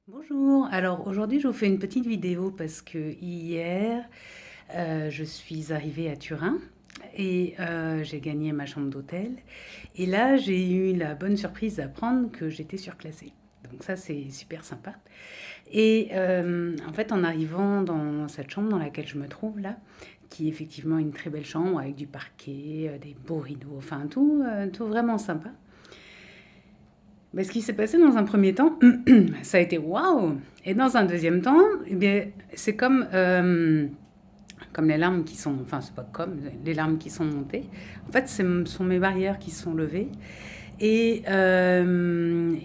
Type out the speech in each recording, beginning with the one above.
Bonjour, alors aujourd'hui je vous fais une petite vidéo parce que hier je suis arrivée à Turin et j'ai gagné ma chambre d'hôtel et là j'ai eu la bonne surprise d'apprendre que j'étais surclassée. Donc ça c'est super sympa. Et en fait en arrivant dans cette chambre dans laquelle je me trouve là, qui est effectivement une très belle chambre avec du parquet, des beaux rideaux, enfin tout vraiment sympa. Mais ce qui s'est passé dans un premier temps, ça a été waouh! Et dans un deuxième temps, eh bien, c'est comme les larmes qui sont, enfin, c'est pas comme, les larmes qui sont montées. En fait, ce sont mes barrières qui se sont levées. Et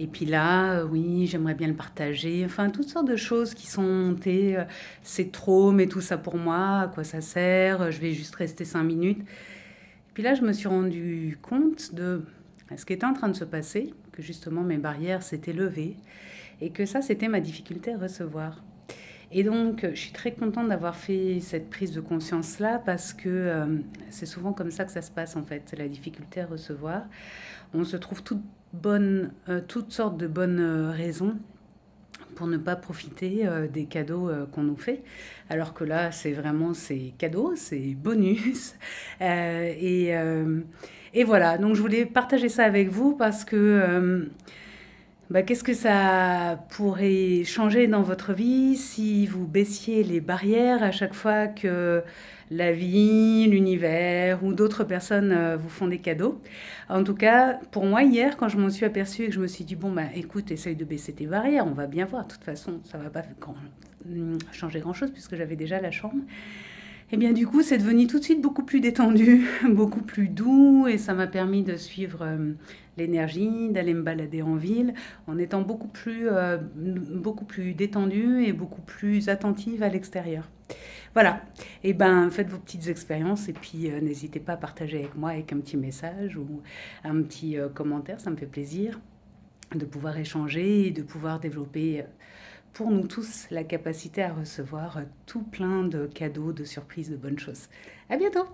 puis là, oui, j'aimerais bien le partager. Enfin, toutes sortes de choses qui sont montées. C'est trop, mais tout ça pour moi, à quoi ça sert? Je vais juste rester 5 minutes. Puis là, je me suis rendu compte de ce qui était en train de se passer, que justement mes barrières s'étaient levées et que ça, c'était ma difficulté à recevoir. Et donc, je suis très contente d'avoir fait cette prise de conscience-là parce que c'est souvent comme ça que ça se passe en fait, la difficulté à recevoir. On se trouve toutes sortes de bonnes raisons pour ne pas profiter des cadeaux qu'on nous fait. Alors que là, c'est cadeau, c'est bonus. Euh, et, euh, et voilà, donc je voulais partager ça avec vous parce que qu'est-ce que ça pourrait changer dans votre vie si vous baissiez les barrières à chaque fois que la vie, l'univers ou d'autres personnes vous font des cadeaux. En tout cas, pour moi, hier, quand je m'en suis aperçue et que je me suis dit, bon, bah, écoute, essaye de baisser tes barrières, on va bien voir. De toute façon, ça va pas changer grand-chose puisque j'avais déjà la chambre. Et bien du coup, c'est devenu tout de suite beaucoup plus détendu, beaucoup plus doux, et ça m'a permis de suivre l'énergie, d'aller me balader en ville, en étant beaucoup plus détendue et beaucoup plus attentive à l'extérieur. Voilà. Et ben, faites vos petites expériences et puis n'hésitez pas à partager avec moi avec un petit message ou un petit commentaire, ça me fait plaisir de pouvoir échanger et de pouvoir développer pour nous tous la capacité à recevoir tout plein de cadeaux, de surprises, de bonnes choses. À bientôt!